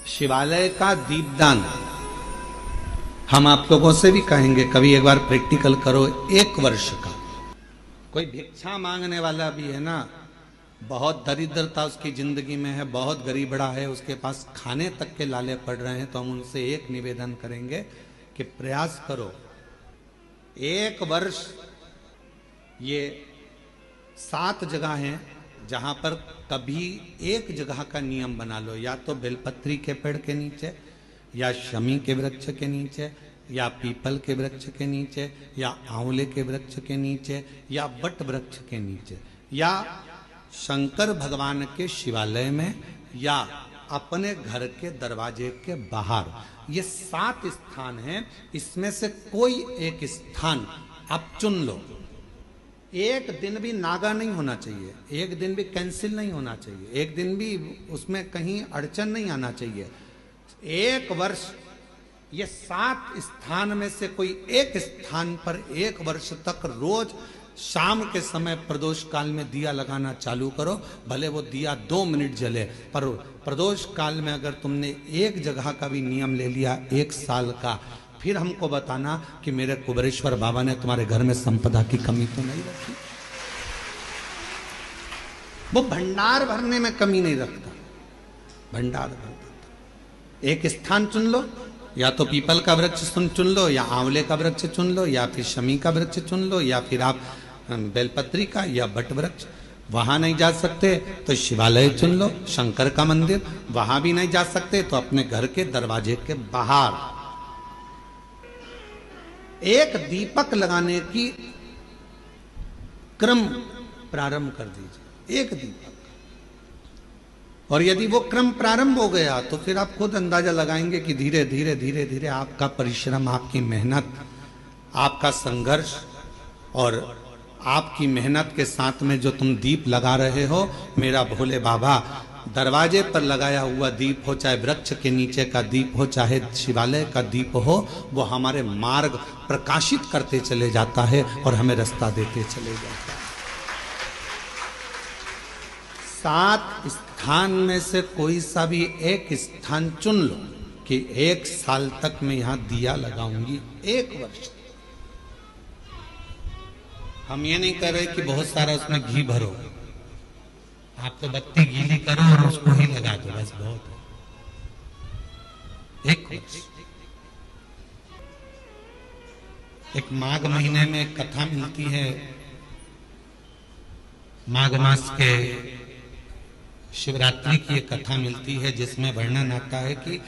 शिवालय का दीपदान हम आप लोगों से भी कहेंगे, कभी एक बार प्रैक्टिकल करो। 1 वर्ष का कोई भिक्षा मांगने वाला भी है ना, बहुत दरिद्रता उसकी जिंदगी में है, बहुत गरीबड़ा है, उसके पास खाने तक के लाले पड़ रहे हैं, तो हम उनसे एक निवेदन करेंगे कि प्रयास करो 1 वर्ष। ये 7 जगह हैं जहां पर कभी एक जगह का नियम बना लो, या तो बेलपत्री के पेड़ के नीचे, या शमी के वृक्ष के नीचे, या पीपल के वृक्ष के नीचे, या आंवले के वृक्ष के नीचे, या वट वृक्ष के नीचे, या शंकर भगवान के शिवालय में, या अपने घर के दरवाजे के बाहर। ये 7 स्थान हैं, इसमें से कोई एक स्थान आप चुन लो। एक दिन भी नागा नहीं होना चाहिए, एक दिन भी कैंसिल नहीं होना चाहिए, एक दिन भी उसमें कहीं अड़चन नहीं आना चाहिए। 1 वर्ष ये 7 स्थान में से कोई एक स्थान पर 1 वर्ष तक रोज शाम के समय प्रदोष काल में दिया लगाना चालू करो। भले वो दिया 2 मिनट जले, पर प्रदोष काल में अगर तुमने एक जगह का भी नियम ले लिया 1 साल का, फिर हमको बताना कि मेरे कुबेरेश्वर बाबा ने तुम्हारे घर में संपदा की कमी तो नहीं रखी। वो भंडार भरने में कमी नहीं रखता, भंडार भरता। एक स्थान चुन लो, या तो पीपल का वृक्ष चुन लो, या आंवले का वृक्ष चुन लो, या फिर शमी का वृक्ष चुन लो, या फिर आप बेलपत्री का या बट वृक्ष। वहां नहीं जा सकते तो शिवालय चुन लो, शंकर का मंदिर। वहां भी नहीं जा सकते तो अपने घर के दरवाजे के बाहर एक दीपक लगाने की क्रम प्रारंभ कर दीजिए, एक दीपक। और यदि वो क्रम प्रारंभ हो गया तो फिर आप खुद अंदाजा लगाएंगे कि धीरे धीरे धीरे धीरे आपका परिश्रम, आपकी मेहनत, आपका संघर्ष और आपकी मेहनत के साथ में जो तुम दीप लगा रहे हो, मेरा भोले बाबा दरवाजे पर लगाया हुआ दीप हो, चाहे वृक्ष के नीचे का दीप हो, चाहे शिवालय का दीप हो, वो हमारे मार्ग प्रकाशित करते चले जाता है और हमें रास्ता देते चले जाता है। 7 स्थान में से कोई सा भी एक स्थान चुन लो कि 1 साल तक मैं यहां दिया लगाऊंगी, 1 वर्ष। हम ये नहीं कर रहे कि बहुत सारा उसमें घी भरो, आप तो बत्ती गीली करो और उसको ही लगा दो, बस बहुत है। 1 वर्ष। एक माघ महीने में एक कथा मिलती है, माघ मास के शिवरात्रि की एक कथा मिलती है, जिसमें वर्णन आता है कि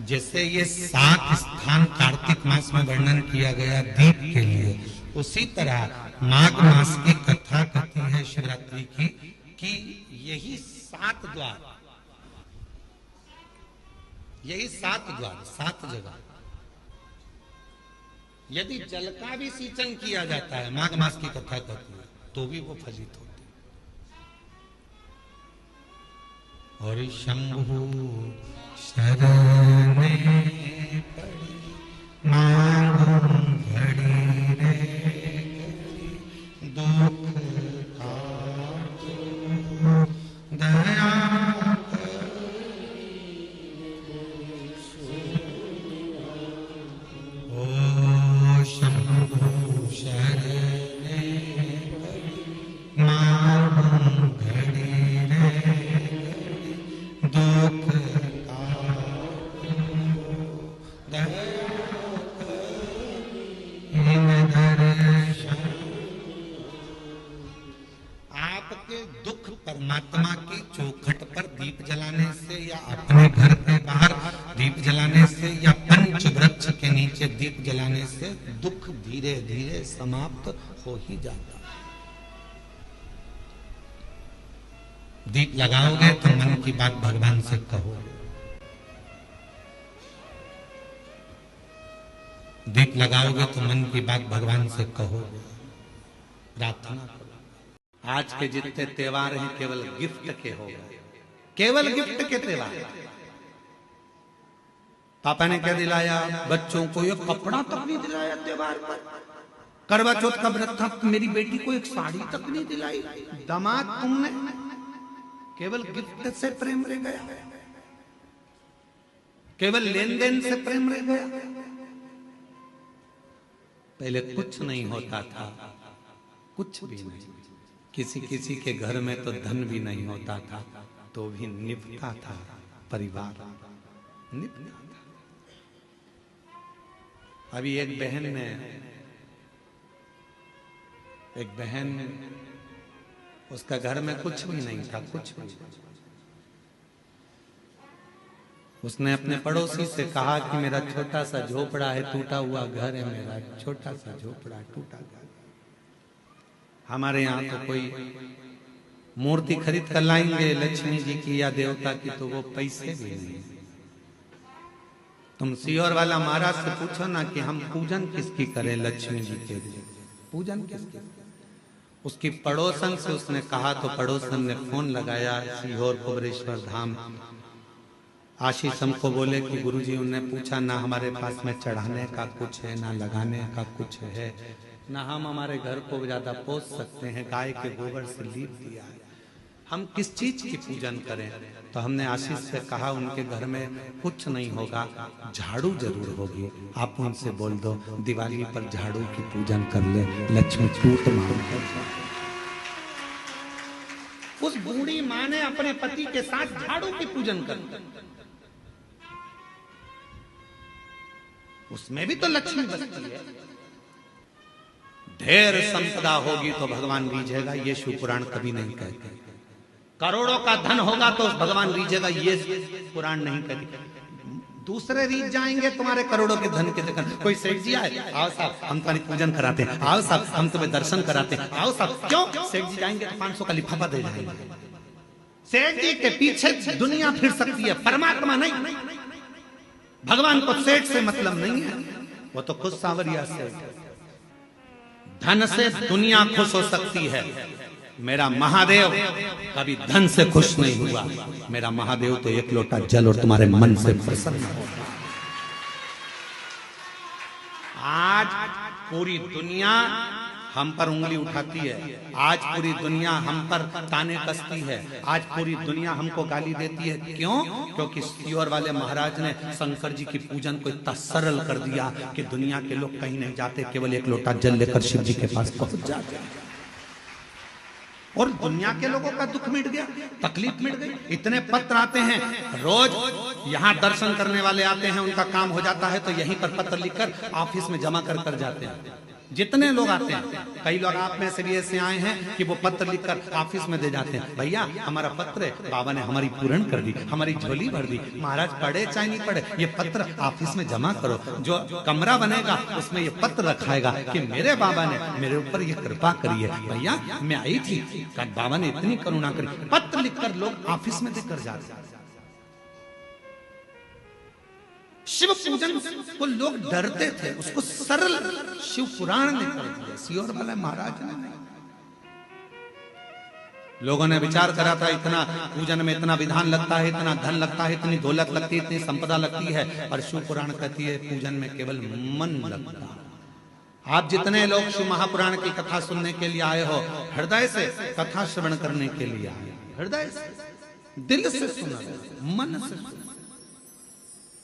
जैसे ये 7 स्थान कार्तिक मास में वर्णन किया गया दीप के लिए, उसी तरह माघ मास की कथा कहती है शिवरात्रि की कि यही 7 द्वार, यही 7 द्वार, 7 जगह यदि जल का भी सिंचन किया जाता है, माघ मास की कथा कहती है, तो भी वो फलित होती है। और शंभु शरण पड़ी मांग घड़ी रे, दुख दया ओ शंभु शरण मां घड़ी रे, दुख परमात्मा की चौखट पर दीप जलाने से, या अपने घर के बाहर दीप जलाने से, या पंच वृक्ष के नीचे दीप जलाने से दुख धीरे धीरे समाप्त हो ही जाता है। दीप लगाओगे तो मन की बात भगवान से कहोगे, दीप लगाओगे तो मन की बात भगवान से कहोगे, प्रार्थना करो। आज के जितने त्योहार हैं केवल गिफ्ट के हो गए, केवल गिफ्ट के त्योहार। पापा ने क्या दिलाया बच्चों को? ये कपड़ा तक नहीं दिलाया त्योहार पर। करवा चौथ का व्रत था, मेरी बेटी को एक साड़ी तक नहीं दिलाई। दामाद तुमने केवल गिफ्ट से प्रेम रह गया। केवल लेन देन से प्रेम रह गया। पहले कुछ नहीं होता था, कुछ भी नहीं। किसी किसी के घर में तो धन भी नहीं होता था, तो भी निभता था परिवार, निभता था। अभी एक बहन उसका घर में कुछ भी नहीं था, कुछ भी। उसने अपने पड़ोसी से कहा कि मेरा छोटा सा झोपड़ा है, टूटा हुआ घर है, मेरा छोटा सा झोपड़ा टूटा घर। हमारे यहाँ तो कोई मूर्ति खरीद कर लाएंगे लक्ष्मी जी की या देवता की, तो वो पैसे भी नहीं। तुम सीहोर वाला महाराज से पूछो ना कि हम पूजन किसकी करें, लक्ष्मी जी के पूजन किसकी। उसकी पड़ोसन से उसने कहा तो पड़ोसन ने फोन लगाया सीहोर कुबरेश्वर धाम। आशीष हमको बोले कि गुरुजी, उन्होंने पूछा ना हमारे पास में चढ़ाने का कुछ है, ना लगाने का कुछ है, ना हम हमारे घर को ज्यादा पोस सकते हैं, गाय के गोबर से लीप दिया है, हम किस चीज की पूजन करें। तो हमने आशीष से कहा उनके घर में कुछ नहीं होगा, झाड़ू जरूर होगी, आप उनसे बोल दो दिवाली पर झाड़ू की पूजन कर ले, लक्ष्मी टूट मांग कर। उस बूढ़ी माँ ने अपने पति के साथ झाड़ू की पूजन कर, उसमें भी तो लक्ष्मी बसती है। ढेर संपदा होगी तो भगवान रीझेगा, ये शिव पुराण कभी नहीं कहते। करोड़ों का धन होगा तो भगवान रीझेगा, ये पुराण नहीं कहते। दूसरे रीझ जाएंगे तुम्हारे करोड़ों के धन के चक्कर। कोई सेठ जी आए, आओ साहब हम तुम्हारी पूजन कराते हैं, आओ साहब हम तुम्हें दर्शन कराते हैं, आओ साहब। क्यों? सेठ जी जाएंगे तो 500 का लिफाफा दे जाएंगे। सेठ जी के पीछे दुनिया फिर सकती है, परमात्मा नहीं। भगवान को सेठ से मतलब नहीं है, वो तो खुद सांवरिया सेठ है। धन से दुनिया खुश हो सकती है, मेरा महादेव कभी धन से खुश नहीं हुआ। मेरा महादेव तो एक लोटा जल और तुम्हारे मन से प्रसन्न होगा। आज पूरी दुनिया हम पर उंगली उठाती है, आज पूरी दुनिया हम पर ताने कसती है, आज पूरी दुनिया हमको गाली देती है। क्यों? क्योंकि सीहोर वाले महाराज ने शंकर जी की पूजन को इतना सरल कर दिया कि दुनिया के लोग कहीं नहीं जाते, केवल एक लोटा जल लेकर शिव जी के पास पहुंच जाते, और दुनिया के लोगों का दुख मिट गया, तकलीफ मिट गई। इतने पत्र आते हैं रोज, यहाँ दर्शन करने वाले आते हैं, उनका काम हो जाता है तो यहीं पर पत्र लिखकर ऑफिस में जमा कर जाते हैं। जितने लोग आते हैं, कई लोग आप में से भी ऐसे आए हैं कि वो पत्र लिखकर ऑफिस में दे जाते हैं, भैया हमारा पत्र है, बाबा ने हमारी पूर्ण कर दी, हमारी झोली भर दी। महाराज पढ़े चाहे नहीं पढ़े, ये पत्र ऑफिस में जमा करो, जो कमरा बनेगा उसमें ये पत्र रखाएगा कि मेरे बाबा ने मेरे ऊपर ये कृपा करी है। भैया मैं आई थी, बाबा ने इतनी करुणा करी। पत्र लिखकर लोग ऑफिस में देकर जाते हैं। शिव पूजन को लोग डरते थे, उसको सरल शिव पुराण ने कर दिया, सीहोर वाले महाराज ने। लोगों ने विचार करा था इतना पूजन में इतना विधान लगता है, इतना धन लगता है, इतनी दौलत लगती है, इतनी संपदा लगती है, और शिव पुराण कहती है पूजन में केवल मन लगता है। आप जितने लोग शिव महापुराण की कथा सुनने के लिए आए हो, हृदय से कथा श्रवण करने के लिए आए, हृदय से, दिल से सुना, मन से सुना।